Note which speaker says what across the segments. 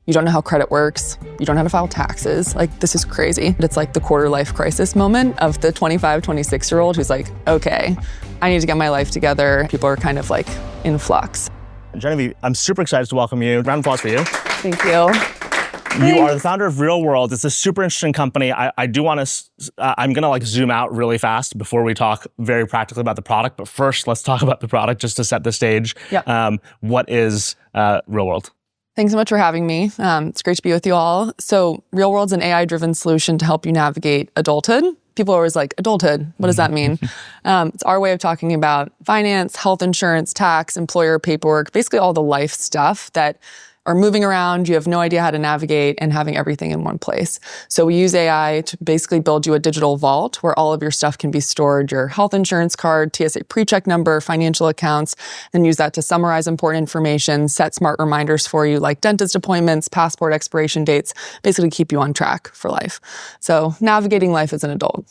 Speaker 1: You don't know how credit works. You don't know how to file taxes. Like, this is crazy. It's like the quarter life crisis moment of the 25, 26-year-old who's like, okay, I need to get my life together. People are kind of like in flux.
Speaker 2: Genevieve, I'm super excited to welcome you. Round of applause for you.
Speaker 1: Thank you.
Speaker 2: You are the founder of Realworld. It's a super interesting company. I do want to, I'm going to like zoom out really fast before we talk very practically about the product. But first, let's talk about the product just to set the stage.
Speaker 1: Yep.
Speaker 2: What is Realworld?
Speaker 1: Thanks so much for having me. It's great to be with you all. So Realworld's an AI-driven solution to help you navigate adulthood. People are always like, adulthood, what does that mean? It's our way of talking about finance, health insurance, tax, employer paperwork, basically all the life stuff that are moving around, you have no idea how to navigate, and having everything in one place. So we use AI to basically build you a digital vault where all of your stuff can be stored, your health insurance card, TSA PreCheck number, financial accounts, and use that to summarize important information, set smart reminders for you like dentist appointments, passport expiration dates, basically keep you on track for life. So navigating life as an adult.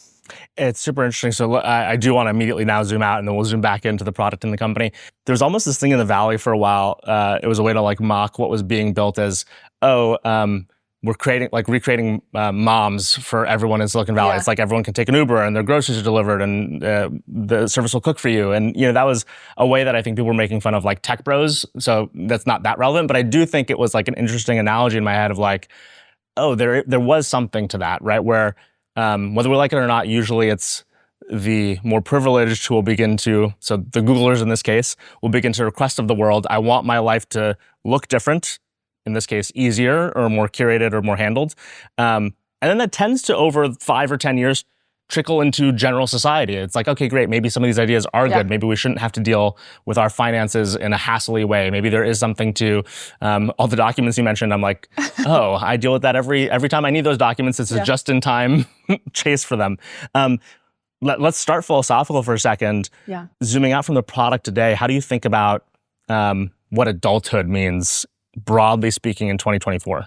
Speaker 2: It's super interesting. So I do want to immediately now zoom out, and then we'll zoom back into the product in the company. There's almost this thing in the Valley for a while. It was a way to like mock what was being built as, we're recreating moms for everyone in Silicon Valley.
Speaker 1: Yeah.
Speaker 2: It's like everyone can take an Uber and their groceries are delivered and the service will cook for you. And that was a way that I think people were making fun of like tech bros. So that's not that relevant, but I do think it was like an interesting analogy in my head of like, oh, there was something to that, right? Where whether we like it or not, usually it's the more privileged who will begin to, so the Googlers in this case, will begin to request of the world, I want my life to look different, in this case, easier or more curated or more handled. And then that tends to, over 5 or 10 years, trickle into general society. It's like, okay, great, maybe some of these ideas are good. Maybe we shouldn't have to deal with our finances in a hassly way. Maybe there is something to all the documents you mentioned. I'm like, oh, I deal with that every time I need those documents. It's a just-in-time chase for them. Let's start philosophical for a second.
Speaker 1: Yeah.
Speaker 2: Zooming out from the product today, how do you think about what adulthood means, broadly speaking, in 2024?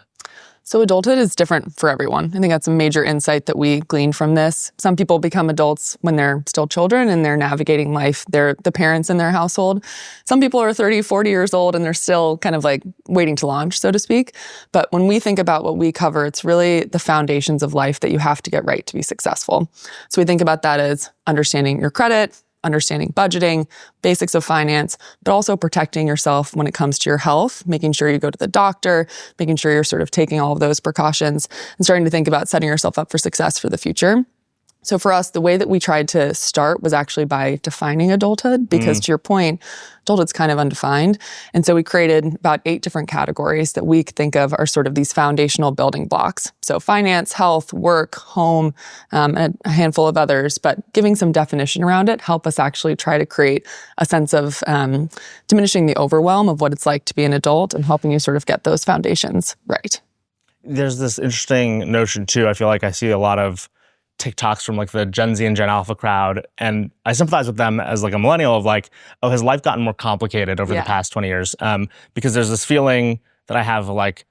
Speaker 1: So adulthood is different for everyone. I think that's a major insight that we gleaned from this. Some people become adults when they're still children and they're navigating life. They're the parents in their household. Some people are 30, 40 years old and they're still kind of like waiting to launch, so to speak. But when we think about what we cover, it's really the foundations of life that you have to get right to be successful. So we think about that as understanding your credit, understanding budgeting, basics of finance, but also protecting yourself when it comes to your health, making sure you go to the doctor, making sure you're sort of taking all of those precautions and starting to think about setting yourself up for success for the future. So for us, the way that we tried to start was actually by defining adulthood, because to your point, adulthood's kind of undefined. And so we created about 8 different categories that we think of are sort of these foundational building blocks. So finance, health, work, home, and a handful of others, but giving some definition around it help us actually try to create a sense of diminishing the overwhelm of what it's like to be an adult and helping you sort of get those foundations right.
Speaker 2: There's this interesting notion too. I feel like I see a lot of TikToks from like the Gen Z and Gen Alpha crowd. And I sympathize with them as like a millennial of like, oh, has life gotten more complicated over the past 20 years? Because there's this feeling that I have like,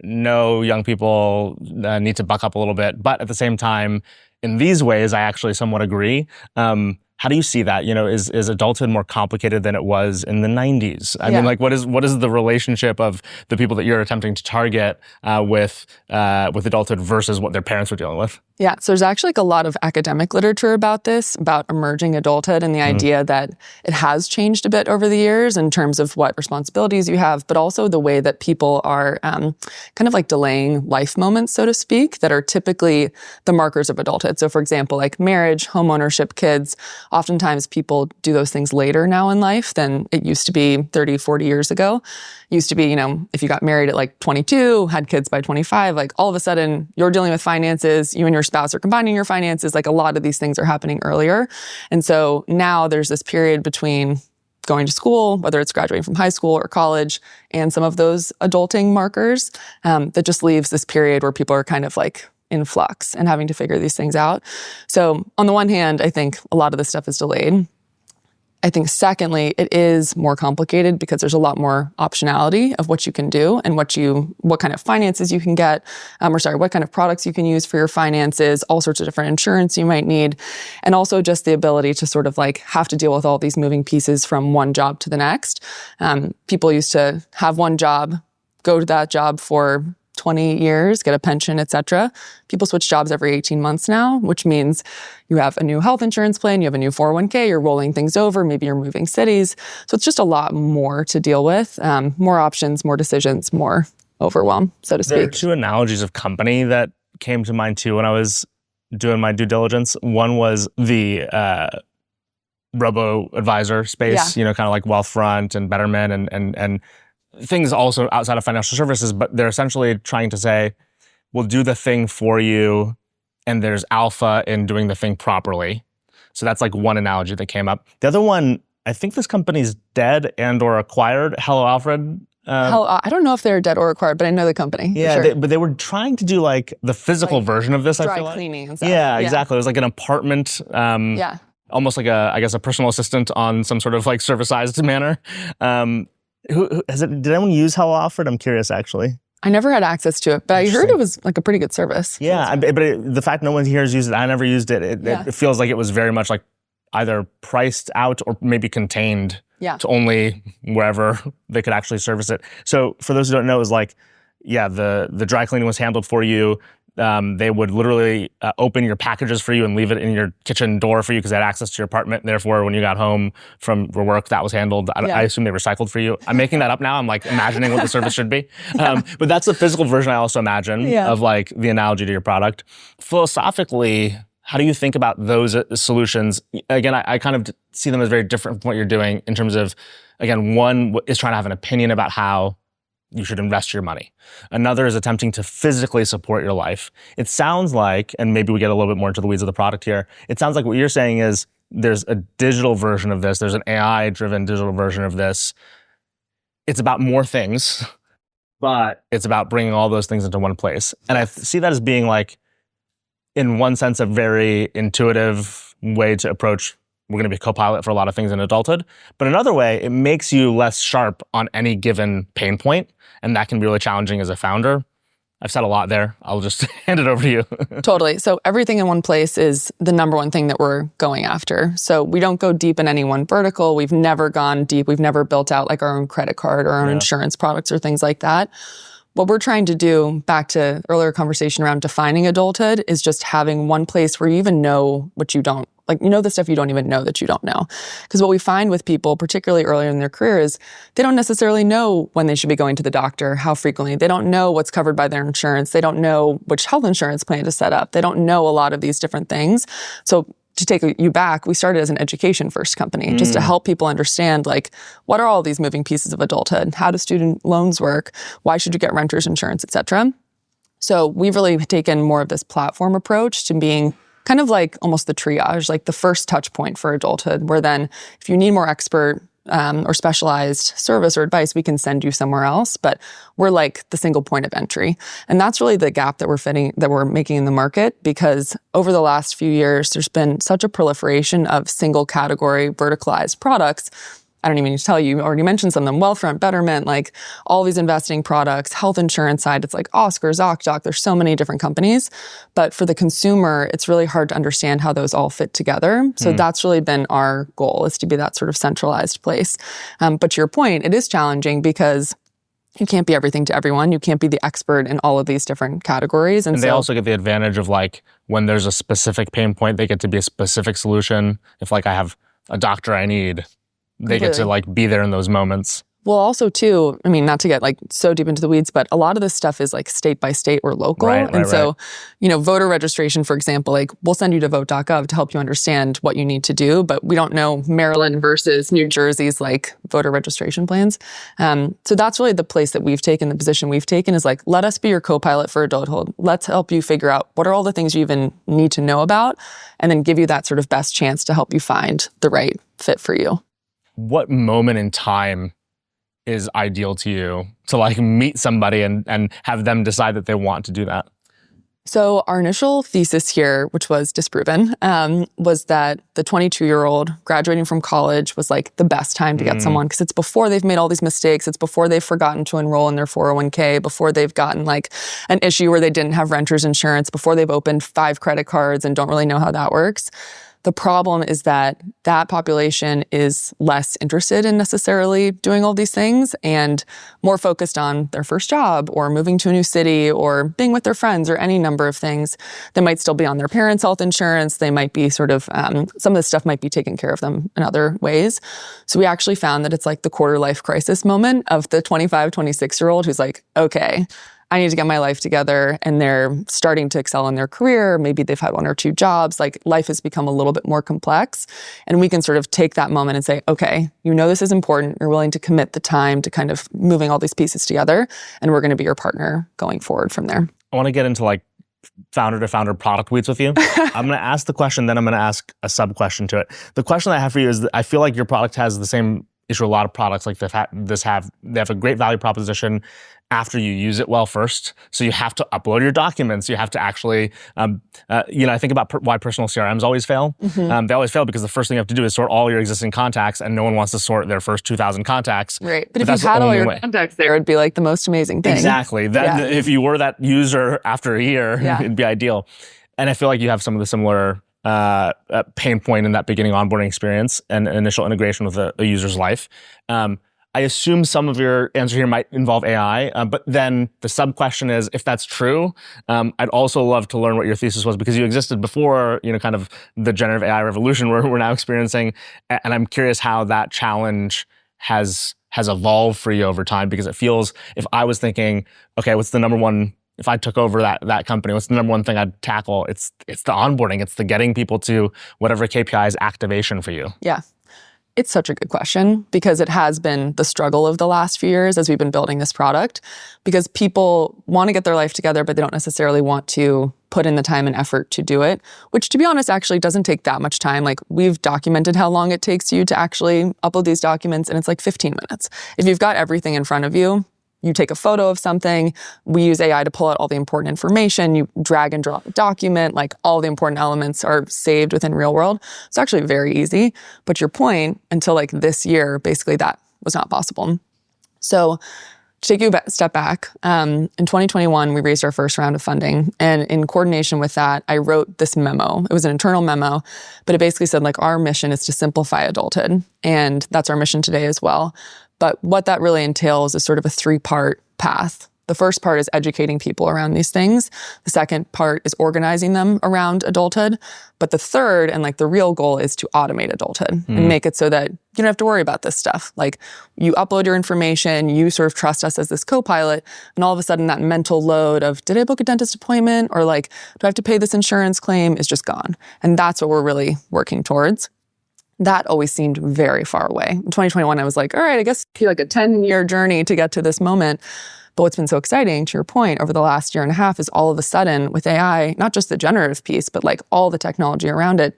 Speaker 2: no, young people need to buck up a little bit. But at the same time, in these ways, I actually somewhat agree. How do you see that? Is adulthood more complicated than it was in the 90s? I mean, like, what is the relationship of the people that you're attempting to target with adulthood versus what their parents were dealing with?
Speaker 1: Yeah, so there's actually like a lot of academic literature about this, about emerging adulthood and the idea that it has changed a bit over the years in terms of what responsibilities you have, but also the way that people are kind of like delaying life moments, so to speak, that are typically the markers of adulthood. So for example, like marriage, home ownership, kids, oftentimes people do those things later now in life than it used to be 30, 40 years ago. It used to be, if you got married at like 22, had kids by 25, like all of a sudden you're dealing with finances, you and your spouse are combining your finances, like a lot of these things are happening earlier. And so now there's this period between going to school, whether it's graduating from high school or college, and some of those adulting markers that just leaves this period where people are kind of like in flux and having to figure these things out. So on the one hand, I think a lot of this stuff is delayed. I think secondly, it is more complicated because there's a lot more optionality of what you can do and what kind of finances you can get, what kind of products you can use for your finances, all sorts of different insurance you might need, and also just the ability to sort of like have to deal with all these moving pieces from one job to the next. People used to have one job, go to that job for 20 years, get a pension, et cetera. People switch jobs every 18 months now, which means you have a new health insurance plan, you have a new 401k, you're rolling things over, maybe you're moving cities. So it's just a lot more to deal with, more options, more decisions, more overwhelm, so to speak.
Speaker 2: There are two analogies of company that came to mind too when I was doing my due diligence. One was the robo-advisor space, kind of like Wealthfront and Betterment and things also outside of financial services, but they're essentially trying to say, we'll do the thing for you, and there's alpha in doing the thing properly. So that's like one analogy that came up. The other one, I think this company's dead and or acquired. Hello, Alfred.
Speaker 1: I don't know if they're dead or acquired, but I know the company.
Speaker 2: Yeah,
Speaker 1: sure.
Speaker 2: but they were trying to do like the physical version of this, I feel like.
Speaker 1: Dry cleaning and stuff.
Speaker 2: Yeah, exactly. It was like an apartment. Almost like a personal assistant on some sort of like service-sized manner. Did anyone use Hello Alfred? I'm curious, actually.
Speaker 1: I never had access to it, but I heard it was like a pretty good service.
Speaker 2: Yeah, but the fact no one here has used it, I never used it. It feels like it was very much like either priced out or maybe contained to only wherever they could actually service it. So for those who don't know, it was like, the dry cleaning was handled for you. They would literally open your packages for you and leave it in your kitchen door for you because they had access to your apartment. Therefore, when you got home from work, that was handled. I assume they recycled for you. I'm making that up now. I'm like imagining what the service should be. But that's the physical version I also imagine of like the analogy to your product. Philosophically, how do you think about those solutions? Again, I kind of see them as very different from what you're doing in terms of, again, one is trying to have an opinion about how you should invest your money. Another is attempting to physically support your life. It sounds like, and maybe we get a little bit more into the weeds of the product here, it sounds like what you're saying is there's a digital version of this, there's an AI-driven digital version of this. It's about more things, but it's about bringing all those things into one place. And I see that as being like, in one sense, a very intuitive way to approach, we're going to be a co-pilot for a lot of things in adulthood. But another way, it makes you less sharp on any given pain point. And that can be really challenging as a founder. I've said a lot there. I'll just hand it over to you.
Speaker 1: Totally. So everything in one place is the number one thing that we're going after. So we don't go deep in any one vertical. We've never gone deep. We've never built out like our own credit card or our own insurance products or things like that. What we're trying to do, back to earlier conversation around defining adulthood, is just having one place where you even know what you don't, like, you know, the stuff you don't even know that you don't know. Because what we find with people, particularly earlier in their career, is they don't necessarily know when they should be going to the doctor, how frequently. They don't know what's covered by their insurance. They don't know which health insurance plan to set up. They don't know a lot of these different things. So to take you back, we started as an education first company just to help people understand, like, what are all these moving pieces of adulthood? How do student loans work? Why should you get renter's insurance, et cetera? So we've really taken more of this platform approach to being kind of like almost the triage, like the first touch point for adulthood, where then if you need more expert or specialized service or advice, we can send you somewhere else. But we're like the single point of entry. And that's really the gap that we're making in the market, because over the last few years, there's been such a proliferation of single category verticalized products. I don't even need to tell you, you already mentioned some of them, Wealthfront, Betterment, like all these investing products, health insurance side, it's like Oscar, ZocDoc, there's so many different companies. But for the consumer, it's really hard to understand how those all fit together. So that's really been our goal, is to be that sort of centralized place. But to your point, it is challenging because you can't be everything to everyone. You can't be the expert in all of these different categories. And
Speaker 2: they also get the advantage of, like, when there's a specific pain point, they get to be a specific solution. If like I have a doctor I need, they get to like be there in those moments.
Speaker 1: Well, also too, I mean, not to get like so deep into the weeds, but a lot of this stuff is like state by state or local. So, you know, voter registration, for example, like we'll send you to vote.gov to help you understand what you need to do, but we don't know Maryland versus New Jersey's like voter registration plans. So that's really the place that we've taken, the position we've taken is like, let us be your co-pilot for adulthood. Let's help you figure out what are all the things you even need to know about, and then give you that sort of best chance to help you find the right fit for you.
Speaker 2: What moment in time is ideal to you to like meet somebody and have them decide that they want to do that?
Speaker 1: So our initial thesis here, which was disproven, was that the 22-year-old graduating from college was like the best time to get someone, because it's before they've made all these mistakes. It's before they've forgotten to enroll in their 401k, before they've gotten like an issue where they didn't have renter's insurance, before they've opened 5 credit cards and don't really know how that works. The problem is that that population is less interested in necessarily doing all these things and more focused on their first job or moving to a new city or being with their friends or any number of things. They might still be on their parents' health insurance. They might be sort of, some of this stuff might be taking care of them in other ways. So we actually found that it's like the quarter life crisis moment of the 25, 26-year-old who's like, okay, I need to get my life together, and they're starting to excel in their career. Maybe they've had one or two jobs. Like, life has become a little bit more complex. And we can sort of take that moment and say, okay, you know this is important. You're willing to commit the time to kind of moving all these pieces together, and we're going to be your partner going forward from there.
Speaker 2: I want to get into like founder to founder product weeds with you. I'm going to ask the question, then I'm going to ask a sub question to it. The question that I have for you is that I feel like your product has the same issue a lot of products like they have a great value proposition after you use it well first. So you have to upload your documents. You have to actually, I think about why personal CRMs always fail. Mm-hmm. They always fail because the first thing you have to do is sort all your existing contacts, and no one wants to sort their first 2,000 contacts.
Speaker 1: Right. But if you had all your contacts there, it'd be like the most amazing thing.
Speaker 2: Exactly. If you were that user after a year, it'd be ideal. And I feel like you have some of the similar pain point in that beginning onboarding experience and initial integration with a user's life. I assume some of your answer here might involve AI, but then the sub question is, if that's true, I'd also love to learn what your thesis was, because you existed before, kind of the generative AI revolution we're now experiencing, and I'm curious how that challenge has evolved for you over time, because it feels, if I was thinking, okay, what's the number one, if I took over that company, what's the number one thing I'd tackle? It's the onboarding, it's the getting people to whatever KPI is activation for you.
Speaker 1: Yeah. It's such a good question, because it has been the struggle of the last few years as we've been building this product, because people want to get their life together, but they don't necessarily want to put in the time and effort to do it, which, to be honest, actually doesn't take that much time. Like, we've documented how long it takes you to actually upload these documents, and it's like 15 minutes. If you've got everything in front of you, you take a photo of something, we use AI to pull out all the important information, you drag and drop a document, like all the important elements are saved within Realworld. It's actually very easy. But your point, until like this year, basically that was not possible. So to take you a step back, in 2021, we raised our first round of funding. And in coordination with that, I wrote this memo. It was an internal memo, but it basically said, like, our mission is to simplify adulthood. And that's our mission today as well. But what that really entails is sort of a 3-part path. The first part is educating people around these things. The second part is organizing them around adulthood. But the third, and like the real goal, is to automate adulthood and make it so that you don't have to worry about this stuff. Like, you upload your information, you sort of trust us as this co-pilot, and all of a sudden that mental load of, did I book a dentist appointment? Or like, do I have to pay this insurance claim, is just gone. And that's what we're really working towards. That always seemed very far away. In 2021, I was like, all right, I guess like a 10-year journey to get to this moment. But what's been so exciting, to your point, over the last year and a half is all of a sudden with AI, not just the generative piece, but like all the technology around it,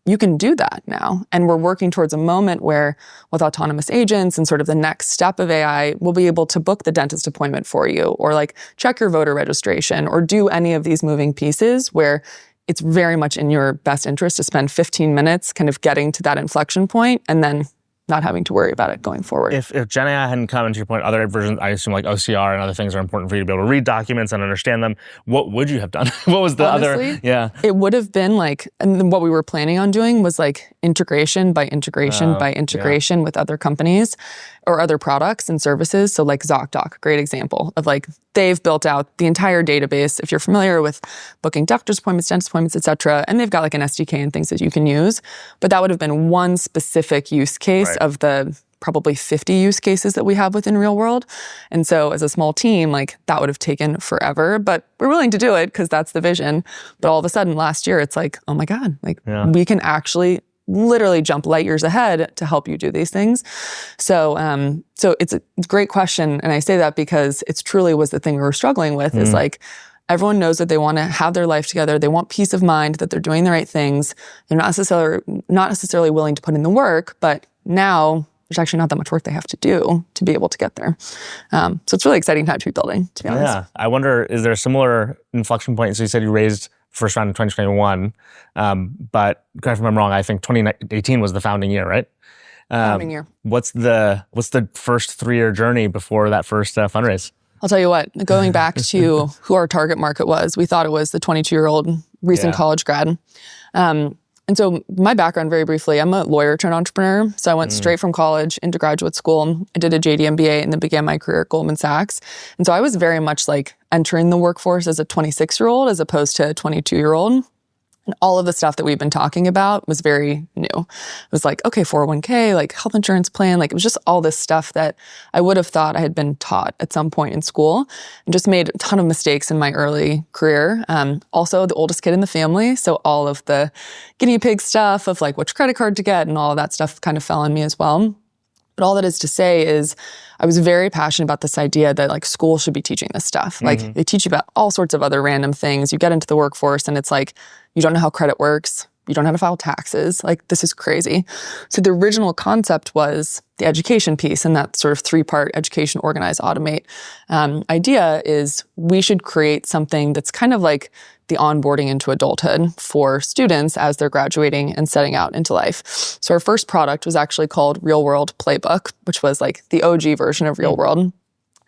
Speaker 1: you can do that now. And we're working towards a moment where, with autonomous agents and sort of the next step of AI, we'll be able to book the dentist appointment for you, or like check your voter registration, or do any of these moving pieces where it's very much in your best interest to spend 15 minutes kind of getting to that inflection point and then not having to worry about it going forward.
Speaker 2: If Gen AI hadn't come, to your point, other versions, I assume like OCR and other things are important for you to be able to read documents and understand them. What would you have done? What was the
Speaker 1: Honestly,
Speaker 2: other? Yeah.
Speaker 1: It would have been like, and what we were planning on doing was like integration by integration by integration with other companies or other products and services. So like ZocDoc, great example of like, they've built out the entire database. If you're familiar with booking doctor's appointments, dentist appointments, et cetera, and they've got like an SDK and things that you can use. But that would have been one specific use case of the probably 50 use cases that we have within Realworld. And so as a small team, like, that would have taken forever, but we're willing to do it because that's the vision. But all of a sudden last year, it's like, oh my God, like we can actually literally jump light years ahead to help you do these things. So it's a great question. And I say that because it's truly was the thing we were struggling with is like, everyone knows that they want to have their life together. They want peace of mind that they're doing the right things. They're not necessarily willing to put in the work, but now there's actually not that much work they have to do to be able to get there. So it's really exciting time to be building, to be honest.
Speaker 2: Yeah. I wonder, is there a similar inflection point? So you said you raised first round in 2021, but correct me if I'm wrong, I think 2018 was the founding year, right?
Speaker 1: Founding year.
Speaker 2: What's the first 3-year journey before that first fundraise?
Speaker 1: I'll tell you what, going back to who our target market was, we thought it was the 22-year-old recent college grad. And so my background, very briefly, I'm a lawyer turned entrepreneur. So I went straight from college into graduate school. I did a JD MBA and then began my career at Goldman Sachs. And so I was very much like entering the workforce as a 26-year-old as opposed to a 22-year-old. And all of the stuff that we've been talking about was very new. It was like, okay, 401k, like health insurance plan, like it was just all this stuff that I would have thought I had been taught at some point in school and just made a ton of mistakes in my early career. Also the oldest kid in the family. So all of the guinea pig stuff of like which credit card to get and all of that stuff kind of fell on me as well. But all that is to say is I was very passionate about this idea that like school should be teaching this stuff. Like they teach you about all sorts of other random things. You get into the workforce and it's like, you don't know how credit works. You don't know how to file taxes. Like this is crazy. So the original concept was the education piece and that sort of 3-part education, organize, automate idea is we should create something that's kind of like the onboarding into adulthood for students as they're graduating and setting out into life. So our first product was actually called Realworld Playbook, which was like the OG version of Realworld.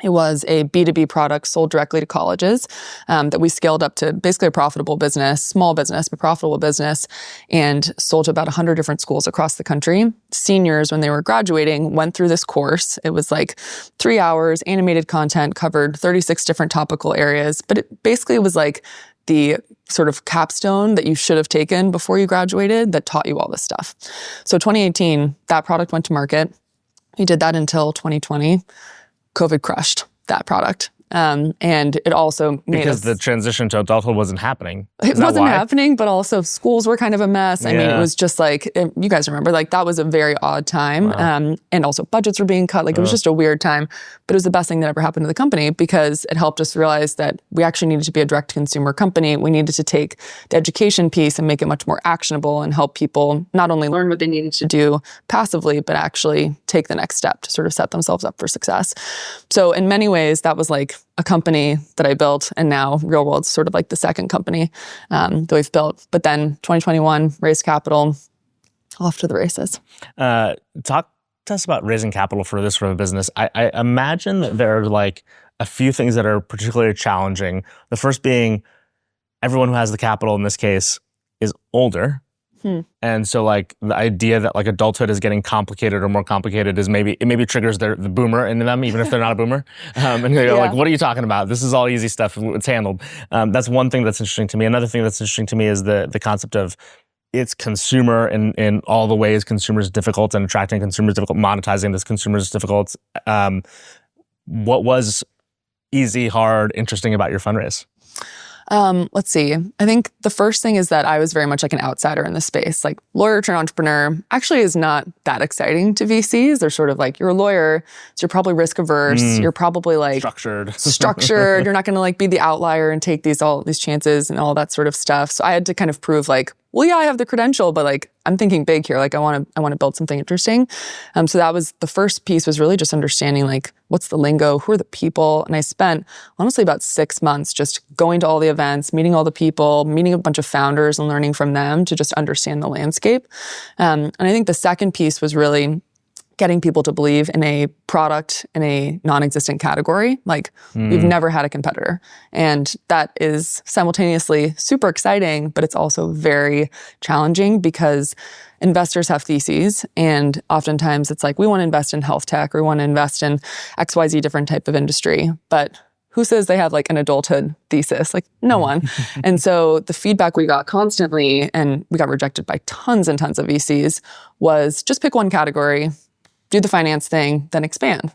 Speaker 1: It was a B2B product sold directly to colleges that we scaled up to basically a profitable business, small business, but profitable business, and sold to about 100 different schools across the country. Seniors, when they were graduating, went through this course. It was like 3 hours, animated content, covered 36 different topical areas, but it basically was like the sort of capstone that you should have taken before you graduated that taught you all this stuff. So 2018, that product went to market. We did that until 2020. COVID crushed that product. And it also made
Speaker 2: because the transition to adulthood wasn't happening.
Speaker 1: It wasn't happening, but also schools were kind of a mess. I mean, it was just like, you guys remember, like that was a very odd time. Wow. And also budgets were being cut. Like it was just a weird time, but it was the best thing that ever happened to the company because it helped us realize that we actually needed to be a direct consumer company. We needed to take the education piece and make it much more actionable and help people not only learn what they needed to do passively, but actually take the next step to sort of set themselves up for success. So in many ways, that was like a company that I built, and now Realworld's sort of like the second company that we've built. But then 2021, raised capital, off to the races.
Speaker 2: Talk to us about raising capital for this sort of business. I imagine that there are like a few things that are particularly challenging. The first being everyone who has the capital in this case is older. And so like the idea that like adulthood is getting complicated or more complicated is maybe triggers the boomer in them, even if they're not a boomer. And they go like, what are you talking about? This is all easy stuff. It's handled. That's one thing that's interesting to me. Another thing that's interesting to me is the concept of it's consumer in all the ways consumers difficult and attracting consumers difficult, monetizing this consumers difficult. What was easy, hard, interesting about your fundraise?
Speaker 1: Let's see. I think the first thing is that I was very much like an outsider in the space. Like lawyer turned entrepreneur actually is not that exciting to VCs. They're sort of like, you're a lawyer, so you're probably risk averse. You're probably like structured. You're not going to like be the outlier and take all these chances and all that sort of stuff. So I had to kind of prove like, well, yeah, I have the credential, but like I'm thinking big here. Like I want to build something interesting. So that was the first piece, was really just understanding like what's the lingo, who are the people, and I spent honestly about 6 months just going to all the events, meeting all the people, meeting a bunch of founders, and learning from them to just understand the landscape. And I think the second piece was really getting people to believe in a product in a non-existent category. Like we've never had a competitor. And that is simultaneously super exciting, but it's also very challenging because investors have theses. And oftentimes it's like, we want to invest in health tech or we want to invest in XYZ different type of industry. But who says they have like an adulthood thesis? Like no one. And so the feedback we got constantly, and we got rejected by tons and tons of VCs, was just pick one category, do the finance thing, then expand.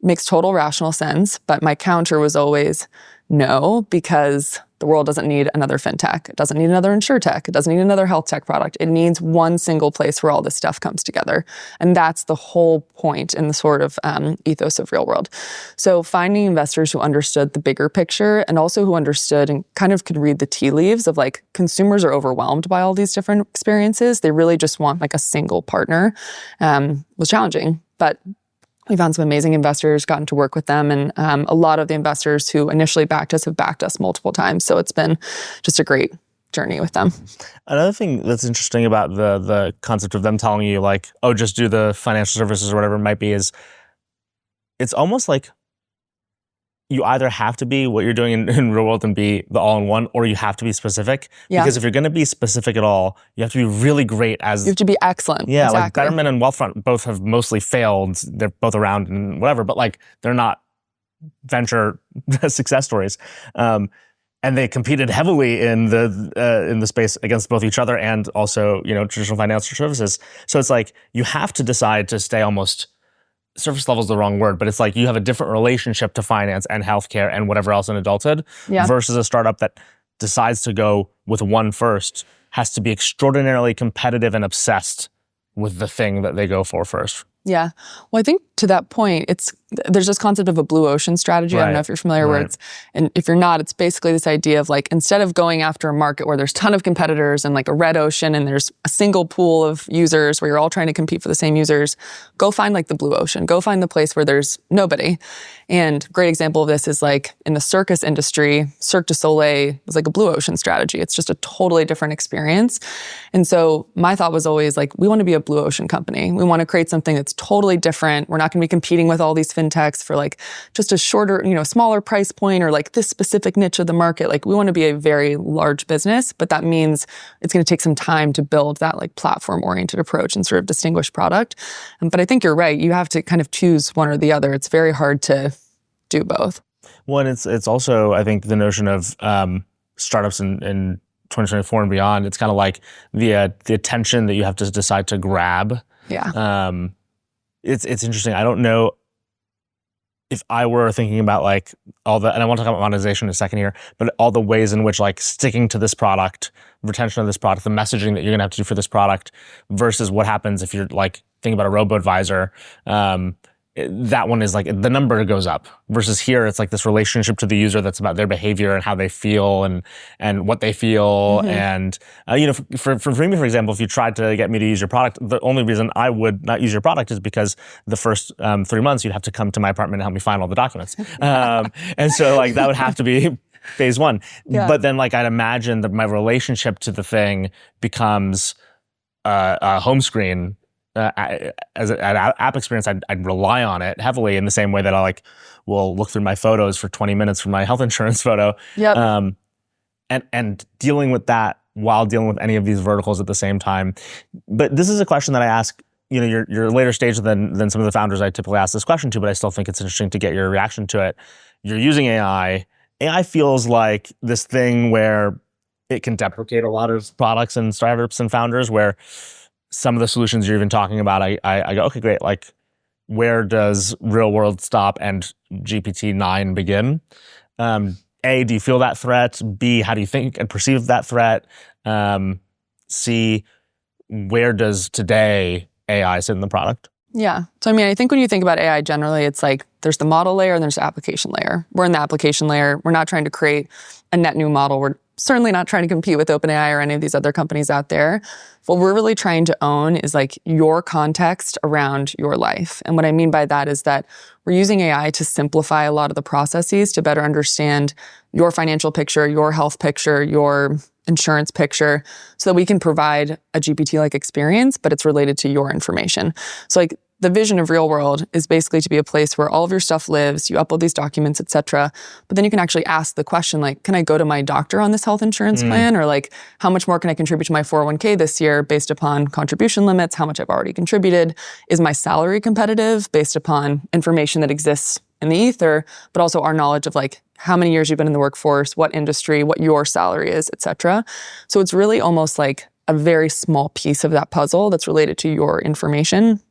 Speaker 1: Makes total rational sense, but my counter was always no, because the world doesn't need another fintech. It doesn't need another insurtech. It doesn't need another health tech product. It needs one single place where all this stuff comes together. And that's the whole point in the sort of ethos of Realworld. So finding investors who understood the bigger picture and also who understood and kind of could read the tea leaves of like, consumers are overwhelmed by all these different experiences. They really just want like a single partner was challenging. But we found some amazing investors, gotten to work with them, and a lot of the investors who initially backed us have backed us multiple times. So it's been just a great journey with them.
Speaker 2: Another thing that's interesting about the concept of them telling you like, oh, just do the financial services or whatever it might be, is it's almost like you either have to be what you're doing in real world and be the all-in-one, or you have to be specific. Yeah. Because if you're going to be specific at all, you have to be really great as...
Speaker 1: You have to be excellent.
Speaker 2: Yeah,
Speaker 1: exactly.
Speaker 2: Like Betterment and Wealthfront both have mostly failed. They're both around and whatever, but like they're not venture success stories. And they competed heavily in the space against both each other and also, traditional financial services. So it's like you have to decide to stay almost... surface level is the wrong word, but it's like you have a different relationship to finance and healthcare and whatever else in adulthood versus a startup that decides to go with one first, has to be extraordinarily competitive and obsessed with the thing that they go for first.
Speaker 1: Yeah. Well, I think to that point, there's this concept of a blue ocean strategy. I don't know if you're familiar with it. And if you're not, it's basically this idea of like, instead of going after a market where there's a ton of competitors and like a red ocean and there's a single pool of users where you're all trying to compete for the same users, go find like the blue ocean. Go find the place where there's nobody. And a great example of this is like in the circus industry, Cirque du Soleil was like a blue ocean strategy. It's just a totally different experience. And so my thought was always like, we want to be a blue ocean company. We want to create something that's totally different. We're not going to be competing with all these fintechs for like just a shorter, smaller price point or like this specific niche of the market. Like we want to be a very large business, but that means it's going to take some time to build that like platform oriented approach and sort of distinguished product. But I think you're right. You have to kind of choose one or the other. It's very hard to do both.
Speaker 2: Well, and it's also, I think, the notion of startups in 2024 and beyond. It's kind of like the attention that you have to decide to grab.
Speaker 1: Yeah.
Speaker 2: It's interesting. I don't know if I were thinking about like all the, and I want to talk about monetization in a second here, but all the ways in which like sticking to this product, retention of this product, the messaging that you're gonna have to do for this product versus what happens if you're like thinking about a robo-advisor, that one is like the number goes up versus here it's like this relationship to the user that's about their behavior and how they feel and what they feel. And for me, for example, if you tried to get me to use your product, the only reason I would not use your product is because the first 3 months you'd have to come to my apartment and help me find all the documents. And so like that would have to be phase one. But then like I'd imagine that my relationship to the thing becomes a home screen. As an app experience, I'd rely on it heavily in the same way that I will look through my photos for 20 minutes for my health insurance photo. And dealing with that while dealing with any of these verticals at the same time. But this is a question that I ask, you're later stage than some of the founders I typically ask this question to, but I still think it's interesting to get your reaction to it. You're using AI. AI feels like this thing where it can deprecate a lot of products and startups and founders where some of the solutions you're even talking about, I go, okay, great. Like, where does real world stop and GPT-9 begin? A, do you feel that threat? B, how do you think and perceive that threat? C, where does today AI sit in the product?
Speaker 1: Yeah. So, I think when you think about AI generally, it's like there's the model layer and there's the application layer. We're in the application layer. We're not trying to create a net new model. We're certainly not trying to compete with OpenAI or any of these other companies out there. What we're really trying to own is like your context around your life. And what I mean by that is that we're using AI to simplify a lot of the processes to better understand your financial picture, your health picture, your insurance picture, so that we can provide a GPT-like experience, but it's related to your information. So like the vision of Realworld is basically to be a place where all of your stuff lives, you upload these documents, et cetera, but then you can actually ask the question like, can I go to my doctor on this health insurance plan? Or like, how much more can I contribute to my 401k this year based upon contribution limits, how much I've already contributed? Is my salary competitive based upon information that exists in the ether, but also our knowledge of like how many years you've been in the workforce, what industry, what your salary is, et cetera. So it's really almost like a very small piece of that puzzle that's related to your information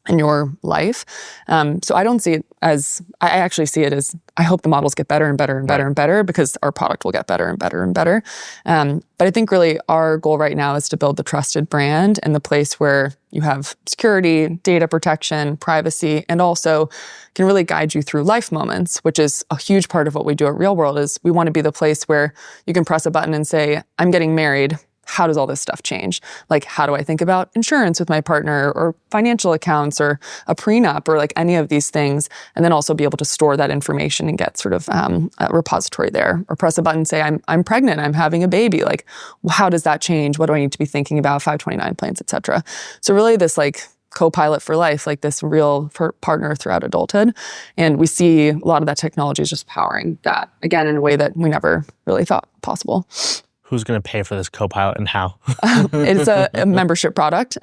Speaker 1: and your life. So I don't see it as, I actually see it as, I hope the models get better and better and better and better because our product will get better and better and better. But I think really our goal right now is to build the trusted brand and the place where you have security, data protection, privacy, and also can really guide you through life moments, which is a huge part of what we do at Realworld is we want to be the place where you can press a button and say, I'm getting married. How does all this stuff change? Like, how do I think about insurance with my partner or financial accounts or a prenup or like any of these things? And then also be able to store that information and get sort of a repository there or press a button and say, I'm pregnant, I'm having a baby. Like, how does that change? What do I need to be thinking about? 529 plans, et cetera. So really this like co-pilot for life, like this real partner throughout adulthood. And we see a lot of that technology is just powering that, again, in a way that we never really thought possible.
Speaker 2: Who's going to pay for this co-pilot and how?
Speaker 1: It's a membership product.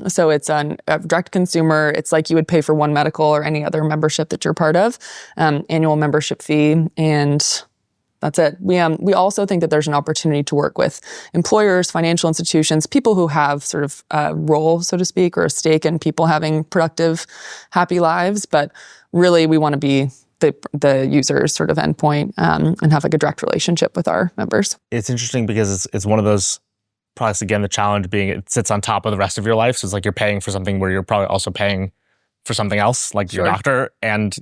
Speaker 1: So it's a direct consumer. It's like you would pay for One Medical or any other membership that you're part of, annual membership fee. And that's it. We also think that there's an opportunity to work with employers, financial institutions, people who have sort of a role, so to speak, or a stake in people having productive, happy lives. But really, we want to be the user's sort of endpoint and have like a direct relationship with our members.
Speaker 2: It's interesting because it's one of those products, again, the challenge being it sits on top of the rest of your life. So it's like you're paying for something where you're probably also paying for something else, like your doctor and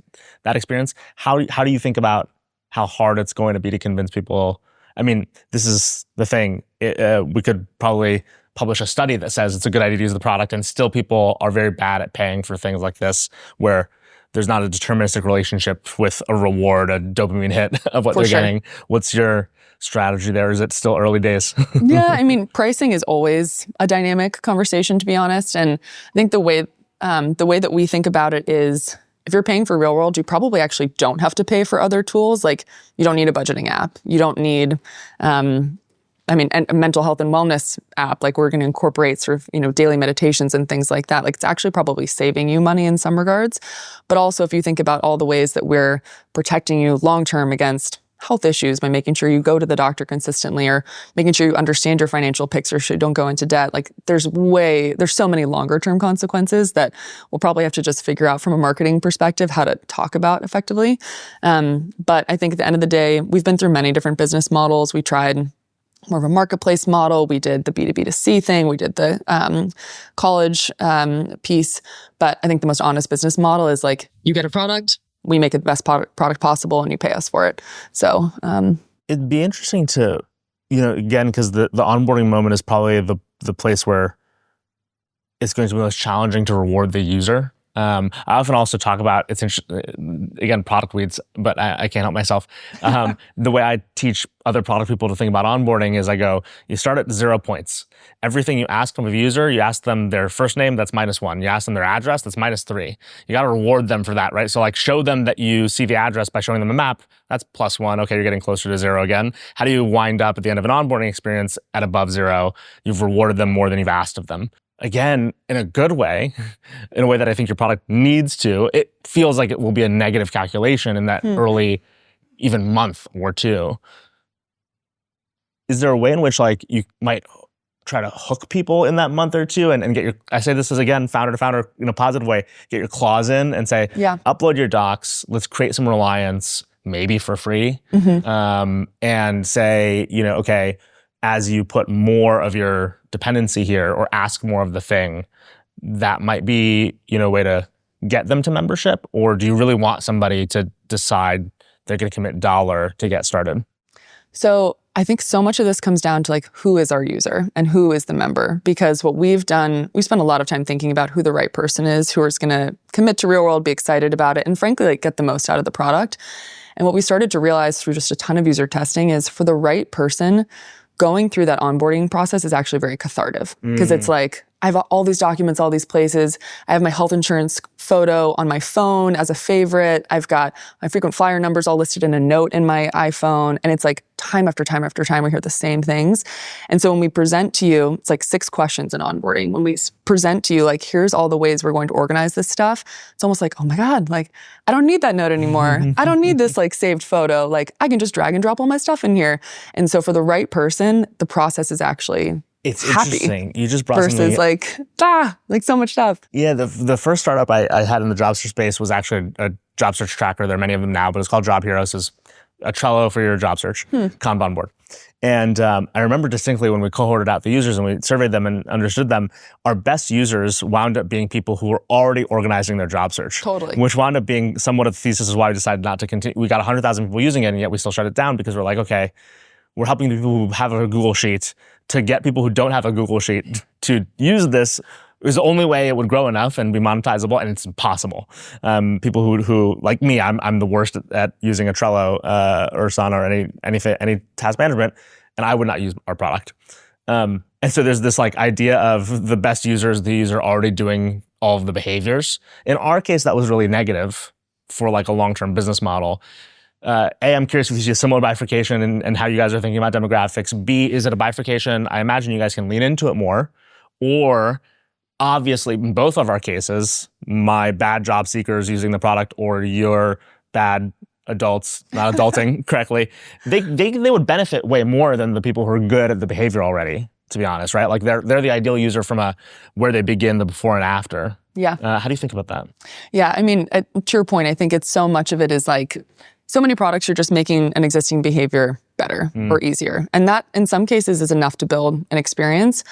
Speaker 2: that experience. How do you think about how hard it's going to be to convince people? I mean, this is the thing. We could probably publish a study that says it's a good idea to use the product, and still people are very bad at paying for things like this, where there's not a deterministic relationship with a reward, a dopamine hit of what they're getting. What's your strategy there? Is it still early days?
Speaker 1: Yeah, I mean, pricing is always a dynamic conversation, to be honest. And I think the way that we think about it is, if you're paying for Realworld, you probably actually don't have to pay for other tools. Like, you don't need a budgeting app. You don't need, and a mental health and wellness app. Like, we're going to incorporate sort of, daily meditations and things like that. Like, it's actually probably saving you money in some regards. But also, if you think about all the ways that we're protecting you long-term against health issues by making sure you go to the doctor consistently, or making sure you understand your financial picture so you don't go into debt. Like, there's so many longer term consequences that we'll probably have to just figure out from a marketing perspective how to talk about effectively. But I think at the end of the day, we've been through many different business models. We tried more of a marketplace model. We did the B2B2C thing. We did the college piece. But I think the most honest business model is like, you get a product, we make it the best product possible, and you pay us for it. So
Speaker 2: it'd be interesting to, again, because the onboarding moment is probably the place where it's going to be most challenging to reward the user. I often also talk about, again, product weeds, but I can't help myself. The way I teach other product people to think about onboarding is I go, you start at 0 points. Everything you ask from a user, you ask them their first name, that's -1. You ask them their address, that's -3. You got to reward them for that, right? So like, show them that you see the address by showing them a map, that's +1. Okay, you're getting closer to 0 again. How do you wind up at the end of an onboarding experience at above 0? You've rewarded them more than you've asked of them. Again, in a good way, in a way that I think your product needs to. It feels like it will be a negative calculation in that early, even month or two. Is there a way in which like you might try to hook people in that month or two and get I say this is, again, founder to founder in a positive way, get your claws in and say, upload your docs, let's create some reliance, maybe for free, and say, okay, as you put more of your dependency here or ask more of the thing, that might be, a way to get them to membership? Or do you really want somebody to decide they're going to commit $1 to get started?
Speaker 1: So I think so much of this comes down to like, who is our user and who is the member? Because what we've done, we spent a lot of time thinking about who the right person is, who is going to commit to Realworld, be excited about it, and frankly, like, get the most out of the product. And what we started to realize through just a ton of user testing is, for the right person, going through that onboarding process is actually very cathartic, because it's like, I have all these documents, all these places. I have my health insurance photo on my phone as a favorite. I've got my frequent flyer numbers all listed in a note in my iPhone. And it's like time after time after time, we hear the same things. And so when we present to you, it's like 6 questions in onboarding. When we present to you, like, here's all the ways we're going to organize this stuff, it's almost like, oh my God, like, I don't need that note anymore. I don't need this like saved photo. Like, I can just drag and drop all my stuff in here. And so for the right person, the process is actually
Speaker 2: interesting. You just brought
Speaker 1: versus like so much stuff. Yeah,
Speaker 2: the first startup I had in the job search space was actually a job search tracker. There are many of them now, but it's called Job Heroes. It's a Trello for your job search, Kanban board. And I remember distinctly when we cohorted out the users and we surveyed them and understood them, our best users wound up being people who were already organizing their job search.
Speaker 1: Totally.
Speaker 2: Which wound up being somewhat of the thesis is why we decided not to continue. We got 100,000 people using it, and yet we still shut it down, because we're like, okay, we're helping people who have a Google Sheet to get people who don't have a Google Sheet to use this. It was the only way it would grow enough and be monetizable, and it's impossible. People who like me, I'm the worst at using a Trello or Asana or any task management, and I would not use our product. And so there's this like idea of the best users, the user already doing all of the behaviors. In our case, that was really negative for like a long-term business model. A, I'm curious if you see a similar bifurcation and how you guys are thinking about demographics. B, is it a bifurcation? I imagine you guys can lean into it more. Or obviously, in both of our cases, my bad job seekers using the product or your bad adults not adulting correctly, they would benefit way more than the people who are good at the behavior already, to be honest, right? Like they're the ideal user from where they begin, the before and after.
Speaker 1: Yeah.
Speaker 2: How do you think about that?
Speaker 1: Yeah, I mean, to your point, I think it's so much of it is like, so many products are just making an existing behavior better or easier. And that, in some cases, is enough to build an experience.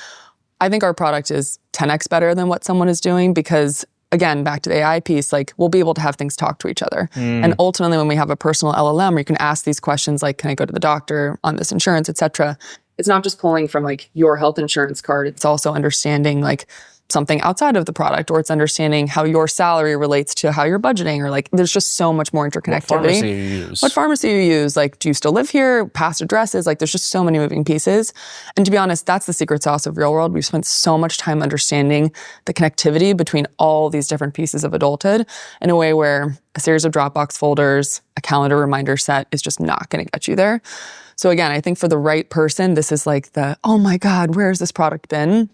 Speaker 1: I think our product is 10x better than what someone is doing because, again, back to the AI piece, like we'll be able to have things talk to each other. And ultimately, when we have a personal LLM where you can ask these questions like, can I go to the doctor on this insurance, et cetera, it's not just pulling from like your health insurance card. It's also understanding like something outside of the product, or it's understanding how your salary relates to how you're budgeting, or like there's just so much more interconnectivity.
Speaker 2: What pharmacy you use.
Speaker 1: What pharmacy you use. Like, do you still live here? Past addresses. Like, there's just so many moving pieces. And to be honest, that's the secret sauce of Realworld. We've spent so much time understanding the connectivity between all these different pieces of adulthood in a way where a series of Dropbox folders, a calendar reminder set is just not going to get you there. So again, I think for the right person, this is like oh my God, where has this product been?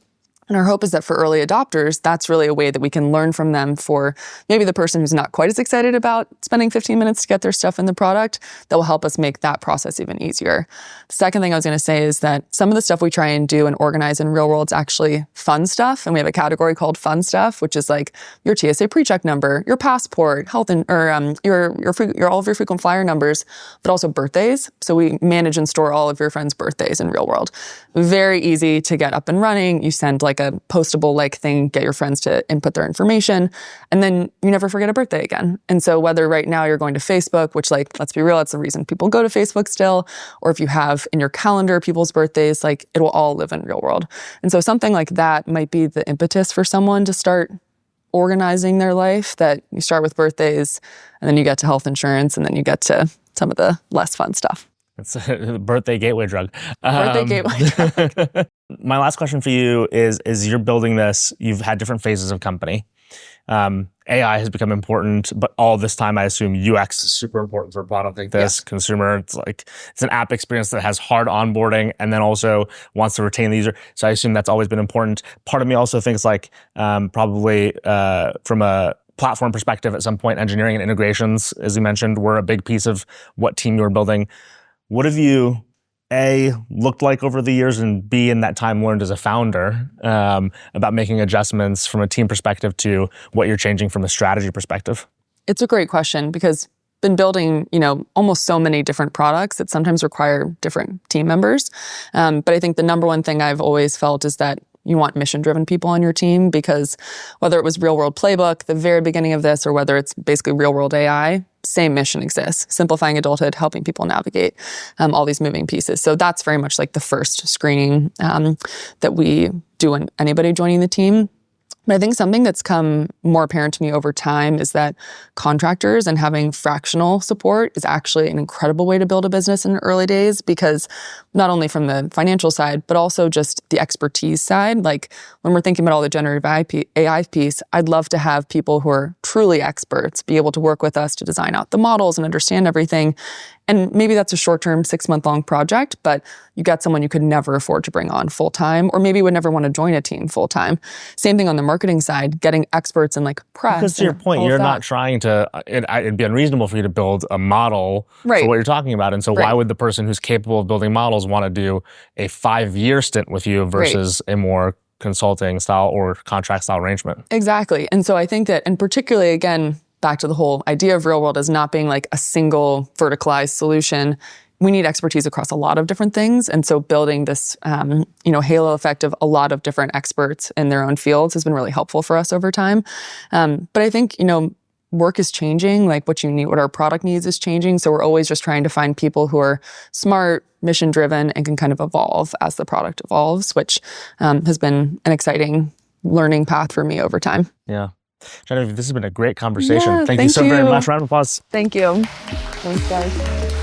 Speaker 1: And our hope is that for early adopters, that's really a way that we can learn from them. For maybe the person who's not quite as excited about spending 15 minutes to get their stuff in the product, that will help us make that process even easier. The second thing I was going to say is that some of the stuff we try and do and organize in Realworld is actually fun stuff. And we have a category called fun stuff, which is like your TSA PreCheck number, your passport, health, or your all of your frequent flyer numbers, but also birthdays. So we manage and store all of your friends' birthdays in Realworld. Very easy to get up and running. You send like a postable like thing, get your friends to input their information, and then you never forget a birthday again. And so whether right now you're going to Facebook, which like, let's be real, it's the reason people go to Facebook still, or if you have in your calendar people's birthdays, like it will all live in Realworld. And so something like that might be the impetus for someone to start organizing their life, that you start with birthdays and then you get to health insurance and then you get to some of the less fun stuff.
Speaker 2: It's a birthday gateway drug.
Speaker 1: Birthday gateway drug.
Speaker 2: My last question for you is you're building this, you've had different phases of company. AI has become important, but all this time I assume UX is super important for a product like this.
Speaker 1: Yeah.
Speaker 2: Consumer, it's an app experience that has hard onboarding and then also wants to retain the user. So I assume that's always been important. Part of me also thinks like probably from a platform perspective at some point, engineering and integrations, as you mentioned, were a big piece of what team you were building. What have you, A, looked like over the years, and B, in that time learned as a founder about making adjustments from a team perspective to what you're changing from a strategy perspective?
Speaker 1: It's a great question because been building, almost so many different products that sometimes require different team members. But I think the number one thing I've always felt is that you want mission-driven people on your team, because whether it was Realworld Playbook, the very beginning of this, or whether it's basically Realworld AI, same mission exists: simplifying adulthood, helping people navigate all these moving pieces. So that's very much like the first screening that we do when anybody joining the team. But I think something that's come more apparent to me over time is that contractors and having fractional support is actually an incredible way to build a business in the early days, because not only from the financial side, but also just the expertise side. Like when we're thinking about all the generative AI piece, I'd love to have people who are truly experts be able to work with us to design out the models and understand everything. And maybe that's a short-term 6-month-long project, but you got someone you could never afford to bring on full-time, or maybe would never want to join a team full-time. Same thing on the marketing side, getting experts in like press.
Speaker 2: Because to your point, you're not trying to, it'd be unreasonable for you to build a model for what you're talking about. And so why would the person who's capable of building models want to do a 5-year stint with you versus a more consulting style or contract style arrangement?
Speaker 1: Exactly. And so I think that, and particularly again, back to the whole idea of Realworld as not being like a single verticalized solution, we need expertise across a lot of different things. And so building this, halo effect of a lot of different experts in their own fields has been really helpful for us over time. But I think, work is changing, like what you need, what our product needs is changing. So we're always just trying to find people who are smart, mission-driven, and can kind of evolve as the product evolves, which has been an exciting learning path for me over time.
Speaker 2: Yeah. Genevieve, this has been a great conversation.
Speaker 1: Yeah,
Speaker 2: thank you so very much. Round of applause.
Speaker 1: Thank you. Thanks, guys.